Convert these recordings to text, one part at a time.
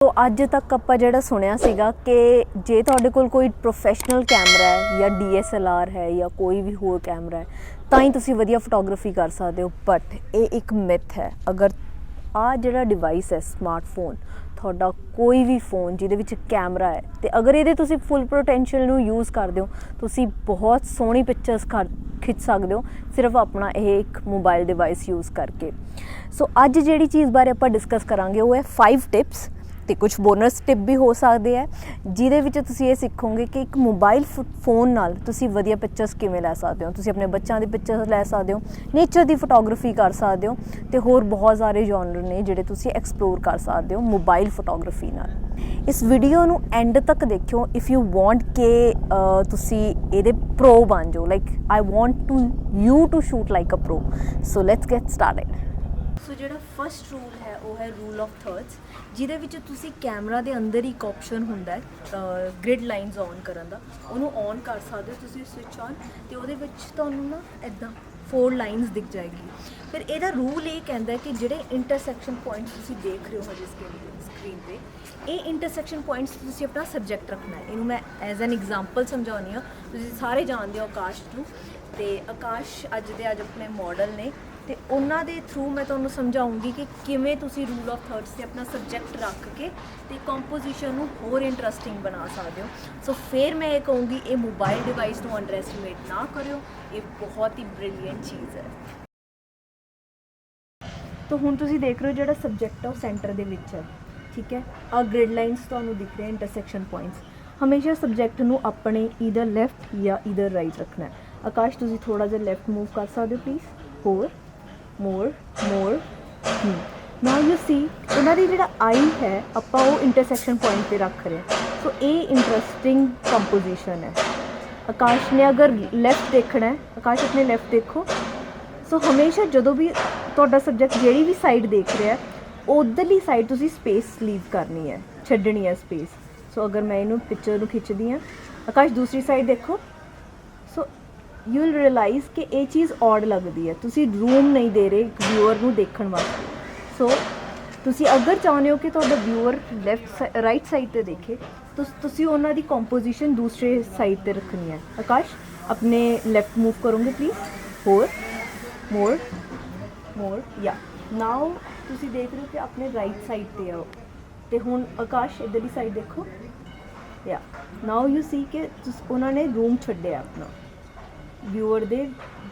तो अज तक ਆਪਾਂ ਜਿਹੜਾ ਸੁਣਿਆ ਸੀਗਾ ਕਿ ਜੇ ਤੁਹਾਡੇ ਕੋਲ ਕੋਈ ਪ੍ਰੋਫੈਸ਼ਨਲ ਕੈਮਰਾ ਹੈ ਜਾਂ DSLR ਹੈ ਜਾਂ ਕੋਈ ਵੀ ਹੋਰ ਕੈਮਰਾ ਹੈ ਤਾਂ ਹੀ ਤੁਸੀਂ ਵਧੀਆ ਫੋਟੋਗ੍ਰਾਫੀ ਕਰ ਸਕਦੇ ਹੋ। ਬਟ ਇਹ ਇੱਕ ਮਿਥ ਹੈ। ਅਗਰ ਆ ਜਿਹੜਾ ਡਿਵਾਈਸ ਹੈ ਸਮਾਰਟਫੋਨ, ਤੁਹਾਡਾ ਕੋਈ ਵੀ ਫੋਨ ਜਿਹਦੇ ਵਿੱਚ ਕੈਮਰਾ ਹੈ ਤੇ ਅਗਰ ਇਹਦੇ ਤੁਸੀਂ ਫੁੱਲ ਪੋਟੈਂਸ਼ੀਅਲ ਨੂੰ ਯੂਜ਼ ਕਰਦੇ ਹੋ ਤੁਸੀਂ ਬਹੁਤ ਸੋਹਣੀ ਪਿਕਚਰਸ खिंच सकते हो सिर्फ अपना ये एक मोबाइल डिवाइस यूज़ करके। सो अज जिहड़ी चीज़ बारे आपां डिस्कस करांगे वो है 5 टिप्स तो कुछ बोनस टिप भी हो सकते हैं जिहदे विच तुसीं ये सीखोगे कि एक मोबाइल फोन नाल तुसीं वधिया पिक्चर्स किवें लै सकते हो। तुसीं अपने बच्चों की पिक्चर्स लै सकते हो, नेचर की फोटोग्राफी कर सकते हो तो होर बहुत सारे जॉनर ने जिहड़े तुसीं एक्सप्लोर कर सकते हो मोबाइल फोटोग्राफी नाल। इस वीडियो नू एंड तक देखियो इफ़ यू वांट के तुसीं इहदे प्रो बन जाओ। Like I want to you to shoot like a pro. So let's get started. So जो फस्ट रूल है वो है रूल ऑफ थर्ड्स, जिहदे विच तुसीं कैमरा दे अंदर ही एक ऑप्शन हुंदा है ग्रिड लाइनस ऑन करन दा, उहनूं ऑन कर सकदे हो तुसीं स्विच ऑन ते उहदे विच तुहानूं ना इदां 4 लाइनस दिख जाएगी। फिर इहदा रूल ये कहता है कि जिहड़े इंटरसैक्शन पॉइंट्स तुसीं देख रहे हो हजे स्क्रीन पे ये इंटरसैक्शन पॉइंट्स तुसीं अपना सबजैक्ट रखना है। इनू मैं एज एन एग्जाम्पल समझानी हाँ। तुसीं सारे जानते हो आकाश नूं ते आकाश अज अपने मॉडल ने तो उन्हों के थ्रू मैं तुहानूं समझाऊँगी कि किवें तुसीं रूल ऑफ थर्ड्स से अपना सबजैक्ट रख के तो कंपोजिशन नूं होर इंटरस्टिंग बना सकते हो। सो फिर मैं ये कहूँगी ये मोबाइल डिवाइस नूं अंडर एस्टिमेट ना करो, ये बहुत ही ब्रिलियंट चीज़ है। तो हुण तुसीं देख रहे हो जो सबजैक्ट है वो सेंटर दे विच है, ठीक है। आ ग्रिड लाइनस तुहानूं दिख रहे हैं इंटरसैक्शन पॉइंट्स। हमेशा सबजैक्ट नूं अपने ईदर लैफ्ट या ईदर राइट रखना है। आकाश तुसीं थोड़ा जिहा लैफ्ट मूव कर सकते हो प्लीज़, होर मोर नाउ यू सी उन्हां दी जिहड़ा आई है आपां वो इंटरसैक्शन पॉइंट पे रख रहे हैं। सो ये इंटरस्टिंग कंपोजिशन है। आकाश ने अगर लैफ्ट देखना है, आकाश अपने लैफ्ट देखो। सो हमेशा जदों भी तुहाडा सबजैक्ट जिहड़ी भी साइड देख रहा है उधरली साइड तुसीं स्पेस लीव करनी है, छड्डनी है स्पेस। सो अगर मैं इनू पिक्चर नू खिंचदी हाँ, आकाश दूसरी साइड देखो। सो यू विल रियलाइज़ कि ये चीज़ ऑड लगती है, तुसी रूम नहीं दे रहे एक व्यूअर नू देखण वास्ते। सो तुसी अगर चाहते हो कि तुहाडा व्यूअर लैफ्ट राइट साइड ते देखे तो तुसी उन्हां दी कंपोजिशन दूसरे साइड ते रखनी है। आकाश अपने लैफ्ट मूव करोगे प्लीज़, होर मोर या नाउ तुसी देख रहे हो कि अपने राइट साइड ते आओ तो हुण आकाश इधरली साइड देखो या नाउ यू सी कि उन्होंने रूम छड्डिया अपना व्यूअर दे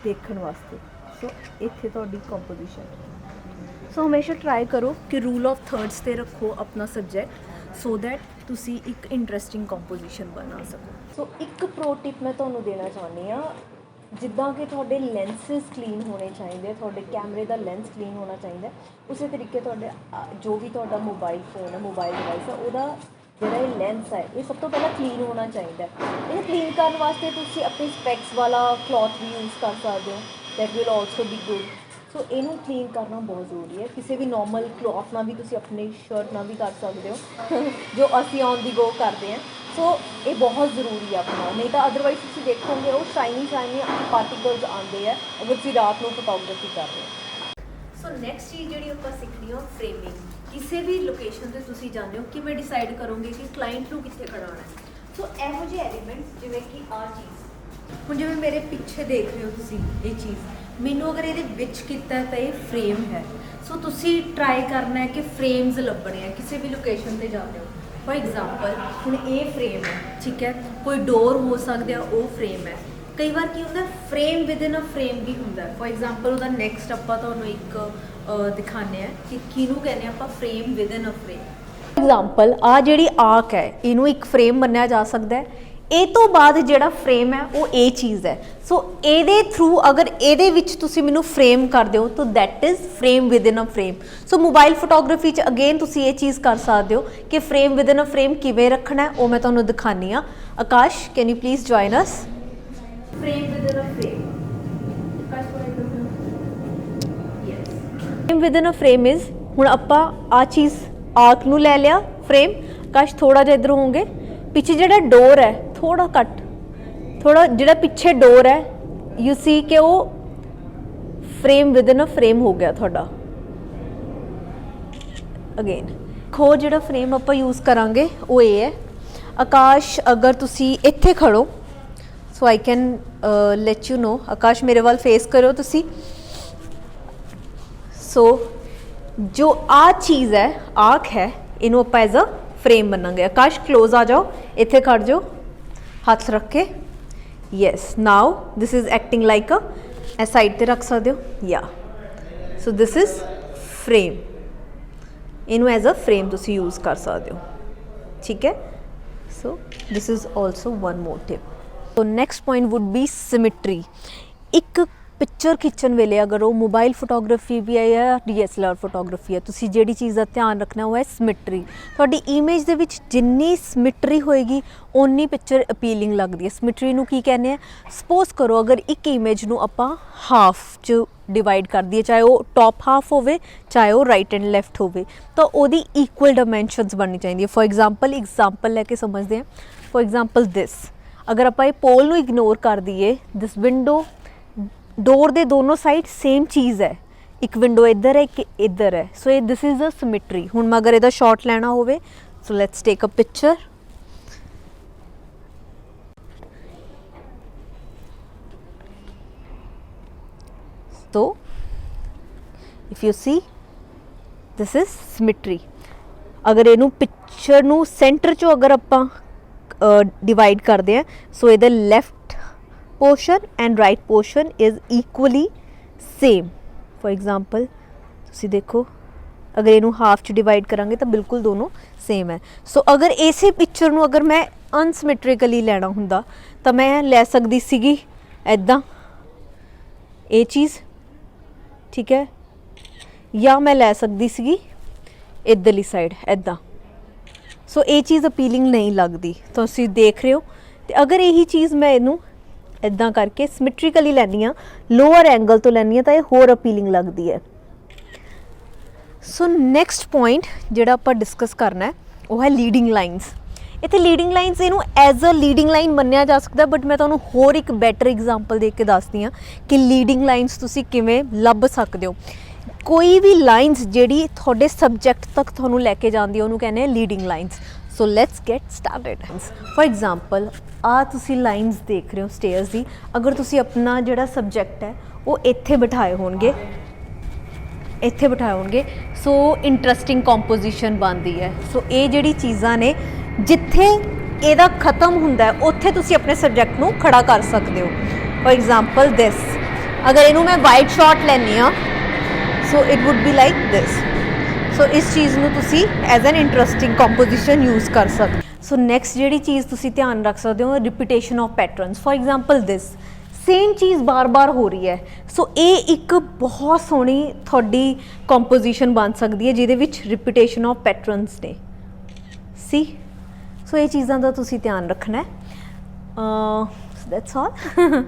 देखण वास्ते। सो इत्थे तुहाडी कंपोजिशन। सो हमेशा ट्राई करो कि रूल ऑफ थर्ड्स ते रखो अपना सबजैक्ट सो दैट तुसी एक इंटरस्टिंग कंपोजिशन बना सको। सो एक प्रो टिप मैं तुहानूं देना चाहनी हाँ, जिद्दां कि तुहाडे लेंसिस क्लीन होने चाहिए, तुहाडे कैमरे का लेंस क्लीन होना चाहिए, उस तरीके तुहाडे जो भी तुहाडा मोबाइल फोन है मोबाइल डिवाइस है उहदा जिहड़ा ये लेंस है ये सब तो पहला क्लीन होना चाहिए। इन्हें क्लीन करने वास्ते तुसी अपनी स्पैक्स वाला क्लॉथ भी यूज़ कर सकते हो, that will also be good. So इनू क्लीन करना बहुत ज़रूरी है। किसी भी नॉर्मल क्लॉथ ना भी तुसी अपनी शर्ट ना भी कर सकते हो जो असी ऑन दी गो करते हैं। सो ये बहुत ज़रूरी है अपना, नहीं तो अदरवाइज तुसी देखोगे वो शाइनी पार्टिकल्स आते हैं अगर तुसी रात को फोटोग्राफी कर रहे हो। सो नैक्सट चीज़ जी आप सीखनी हो फ्रेमिंग। किसी भी लोकेशन से तुसी जाने हो कि मैं डिसाइड करूँगी कि क्लाइंट नूं कित्थे खड़ाना है। सो इहो जिहे एलीमेंट्स जिवें कि आ चीज़ हुण जिवें मेरे पिछे देख रहे हो तुसी ये चीज़ मैनू अगर ये विच कीता तो ये फ्रेम है। सो तुसी ट्राई करना है कि फ्रेम्स लभने हैं किसी भी लोकेशन पर जाते हो। फॉर एग्जाम्पल हुण ये फ्रेम है, ठीक है, कोई डोर हो सकता है वो फ्रेम है। कई बार की होंदा frame within a frame भी होंदा है। फॉर एग्जाम्पल उहदा नैक्सट आपां तुहानूं एक दिखाने हैं कि किनू कहने आपां frame within a frame. Example आ जिहड़ी आर्क है इनू एक फ्रेम मन्निया जा सकता है। ये तो बाद जिहड़ा फ्रेम है वो ये चीज़ है। सो ये थ्रू अगर ये विच तुसी मैनू फ्रेम कर दो तो that is frame within a frame. So mobile photography च अगेन तुसी ये चीज़ कर सकते हो कि frame within a frame किवें रखना है वो मैं तुहानूं दिखानी हाँ। Akash can you please join us. Frame within a frame, frame within a frame is हुण आपां आ चीज़ आर्क नूं लै लिया फ्रेम। आकाश थोड़ा जिहा इधर होंगे, पिछे जिहड़ा डोर है थोड़ा कट, थोड़ा जिहड़ा पिछे डोर है यू सी कि वो frame within a frame हो गया थोड़ा। अगेन ਹੋਰ ਜਿਹੜਾ ਫਰੇਮ ਆਪਾਂ ਯੂਜ਼ ਕਰਾਂਗੇ ਉਹ ਇਹ ਹੈ। ਆਕਾਸ਼ ਅਗਰ ਤੁਸੀਂ ਇੱਥੇ ਖੜੋ, so I can let you know. Akash ਮੇਰੇ ਵੱਲ ਫੇਸ ਕਰੋ ਤੁਸੀਂ। ਸੋ ਜੋ ਆ ਚੀਜ਼ ਹੈ, ਆँख है, ਇਹਨੂੰ ਆਪਾਂ ਐਜ਼ ਅ ਫਰੇਮ ਬਣਾਂਗੇ। ਆਕਾਸ਼ ਕਲੋਜ਼ ਆ ਜਾਓ, ਇੱਥੇ ਖੜ ਜਾਓ ਹੱਥ ਰੱਖ ਕੇ। Yes, now this is acting like a, ਇਹ ਸਾਈਡ ਤੇ ਰੱਖ ਸਕਦੇ ਹੋ ਯਾ। ਸੋ ਦਿਸ ਇਜ਼ ਫਰੇਮ, ਇਹਨੂੰ ਐਜ਼ ਅ ਫਰੇਮ ਤੁਸੀਂ ਯੂਜ਼ ਕਰ ਸਕਦੇ ਹੋ, ਠੀਕ ਹੈ। So this is also one more tip. So next point would be symmetry. ਇੱਕ ਪਿਕਚਰ ਖਿੱਚਣ ਵੇਲੇ ਅਗਰ ਉਹ ਮੋਬਾਈਲ ਫੋਟੋਗ੍ਰਾਫੀ ਵੀ ਹੈ ਜਾਂ DSLR ਫੋਟੋਗ੍ਰਾਫੀ ਹੈ, ਤੁਸੀਂ ਜਿਹੜੀ ਚੀਜ਼ ਦਾ ਧਿਆਨ ਰੱਖਣਾ ਉਹ ਹੈ ਸਿਮਿਟਰੀ। ਤੁਹਾਡੀ ਇਮੇਜ ਦੇ ਵਿੱਚ ਜਿੰਨੀ ਸਿਮਿਟਰੀ ਹੋਏਗੀ ਓਨੀ ਪਿਕਚਰ ਅਪੀਲਿੰਗ ਲੱਗਦੀ ਹੈ। ਸਿਮਿਟਰੀ ਨੂੰ ਕੀ ਕਹਿੰਦੇ ਆ? ਸਪੋਜ਼ ਕਰੋ ਅਗਰ ਇੱਕ ਇਮੇਜ ਨੂੰ ਆਪਾਂ ਹਾਫ 'ਚ ਡਿਵਾਈਡ ਕਰ ਦਈਏ, ਚਾਹੇ ਉਹ ਟੌਪ ਹਾਫ ਹੋਵੇ ਚਾਹੇ ਉਹ ਰਾਈਟ ਐਂਡ ਲੈਫਟ ਹੋਵੇ, ਤਾਂ ਉਹਦੀ ਇਕੁਅਲ ਡਾਇਮੈਂਸ਼ਨਸ ਬਣਨੀ ਚਾਹੀਦੀ ਹੈ। ਫੋਰ ਐਗਜ਼ਾਮਪਲ ਲੈ ਕੇ ਸਮਝਦੇ ਹਾਂ। ਫੋਰ ਐਗਜ਼ਾਮਪਲ ਦਿਸ, ਅਗਰ ਆਪਾਂ ਇਹ ਪੋਲ ਨੂੰ ਇਗਨੋਰ ਕਰ ਦਈਏ, ਦਿਸ ਵਿੰਡੋ ਡੋਰ ਦੇ ਦੋਨੋਂ ਸਾਈਡ ਸੇਮ ਚੀਜ਼ ਹੈ, ਇੱਕ ਵਿੰਡੋ ਇੱਧਰ ਹੈ ਇੱਕ ਇੱਧਰ ਹੈ। ਸੋ ਇਹ ਦਿਸ ਇਜ਼ ਅ ਸਿਮਿਟਰੀ। ਹੁਣ ਮੈਂ ਅਗਰ ਇਹਦਾ ਸ਼ਾਟ ਲੈਣਾ ਹੋਵੇ, so let's take a picture. So if you see, this is symmetry। अगर ਇਹਨੂੰ ਪਿਕਚਰ ਨੂੰ ਸੈਂਟਰ ਚੋਂ ਅਗਰ ਆਪਾਂ ਡਿਵਾਈਡ ਕਰਦੇ ਹਾਂ, ਸੋ ਇਹਦਾ left portion and right portion is equally same. For example ਤੁਸੀਂ ਦੇਖੋ, ਅਗਰ ਇਹਨੂੰ ਹਾਫ 'ਚ ਡਿਵਾਈਡ ਕਰਾਂਗੇ ਤਾਂ ਬਿਲਕੁਲ ਦੋਨੋਂ ਸੇਮ ਹੈ। ਸੋ ਅਗਰ ਇਸੇ ਪਿਕਚਰ ਨੂੰ ਅਗਰ ਮੈਂ ਅਨਸਿਮੈਟ੍ਰਿਕਲੀ ਲੈਣਾ ਹੁੰਦਾ ਤਾਂ ਮੈਂ ਲੈ ਸਕਦੀ ਸੀਗੀ ਇੱਦਾਂ ਇਹ ਚੀਜ਼, ਠੀਕ ਹੈ, ਜਾਂ ਮੈਂ ਲੈ ਸਕਦੀ ਸੀਗੀ ਇੱਧਰਲੀ ਸਾਈਡ ਇੱਦਾਂ। ਸੋ ਇਹ ਚੀਜ਼ ਅਪੀਲਿੰਗ ਨਹੀਂ ਲੱਗਦੀ, ਤੁਸੀਂ ਦੇਖ ਰਹੇ ਹੋ। ਅਤੇ ਅਗਰ ਇਹੀ ਚੀਜ਼ ਮੈਂ ਇਹਨੂੰ ਇੱਦਾਂ ਕਰਕੇ ਸਿਮੈਟ੍ਰਿਕਲੀ ਲੈਂਦੀ ਹਾਂ, ਲੋਅਰ ਐਂਗਲ ਤੋਂ ਲੈਂਦੀ ਹਾਂ, ਤਾਂ ਇਹ ਹੋਰ ਅਪੀਲਿੰਗ ਲੱਗਦੀ ਹੈ। ਸੋ ਨੈਕਸਟ ਪੁਆਇੰਟ ਜਿਹੜਾ ਆਪਾਂ ਡਿਸਕਸ ਕਰਨਾ ਉਹ ਹੈ ਲੀਡਿੰਗ ਲਾਈਨਸ। ਇੱਥੇ ਲੀਡਿੰਗ ਲਾਈਨਸ ਇਹਨੂੰ ਐਜ਼ ਅ ਲੀਡਿੰਗ ਲਾਈਨ ਮੰਨਿਆ ਜਾ ਸਕਦਾ, ਬਟ ਮੈਂ ਤੁਹਾਨੂੰ ਹੋਰ ਇੱਕ ਬੈਟਰ ਐਗਜ਼ਾਮਪਲ ਦੇ ਕੇ ਦੱਸਦੀ ਹਾਂ ਕਿ ਲੀਡਿੰਗ ਲਾਈਨਸ ਤੁਸੀਂ ਕਿਵੇਂ ਲੱਭ ਸਕਦੇ ਹੋ। ਕੋਈ ਵੀ ਲਾਈਨਸ ਜਿਹੜੀ ਤੁਹਾਡੇ ਸਬਜੈਕਟ ਤੱਕ ਤੁਹਾਨੂੰ ਲੈ ਕੇ ਜਾਂਦੀ ਉਹਨੂੰ ਕਹਿੰਦੇ ਆ leading lines. So let's get started. For example ਆਹ ਤੁਸੀਂ ਲਾਈਨਸ ਦੇਖ ਰਹੇ ਹੋ ਸਟੇਅਰਸ ਦੀ, ਅਗਰ ਤੁਸੀਂ ਆਪਣਾ ਜਿਹੜਾ ਸਬਜੈਕਟ ਹੈ ਉਹ ਇੱਥੇ ਬਿਠਾਏ ਹੋਣਗੇ, ਸੋ ਇੰਟਰਸਟਿੰਗ ਕੰਪੋਜੀਸ਼ਨ ਬਣਦੀ ਹੈ। ਸੋ ਇਹ ਜਿਹੜੀ ਚੀਜ਼ਾਂ ਨੇ, ਜਿੱਥੇ ਇਹਦਾ ਖਤਮ ਹੁੰਦਾ ਉੱਥੇ ਤੁਸੀਂ ਆਪਣੇ ਸਬਜੈਕਟ ਨੂੰ ਖੜਾ ਕਰ ਸਕਦੇ ਹੋ। ਫੋਰ ਐਗਜ਼ਾਮਪਲ ਦਿਸ, ਅਗਰ ਇਹਨੂੰ ਮੈਂ ਵਾਈਡ ਸ਼ਾਟ ਲੈਂਦੀ ਹਾਂ, so it would be like this. So ਇਸ ਚੀਜ਼ ਨੂੰ ਤੁਸੀਂ as an interesting composition use ਕਰ ਸਕਦੇ। ਸੋ ਨੈਕਸਟ ਜਿਹੜੀ ਚੀਜ਼ ਤੁਸੀਂ ਧਿਆਨ ਰੱਖ ਸਕਦੇ ਹੋ, repetition of patterns. For example this, same ਚੀਜ਼ ਬਾਰ-ਬਾਰ ਹੋ ਰਹੀ ਹੈ, ਸੋ ਇਹ ਇੱਕ ਬਹੁਤ ਸੋਹਣੀ ਤੁਹਾਡੀ ਕੰਪੋਜੀਸ਼ਨ ਬਣ ਸਕਦੀ ਹੈ ਜਿਹਦੇ ਵਿੱਚ ਰਿਪੀਟੇਸ਼ਨ ਆਫ ਪੈਟਰਨਸ ਨੇ। ਸੀ, ਸੋ ਇਹ ਚੀਜ਼ਾਂ ਦਾ ਤੁਸੀਂ ਧਿਆਨ ਰੱਖਣਾ ਹੈ। That's all.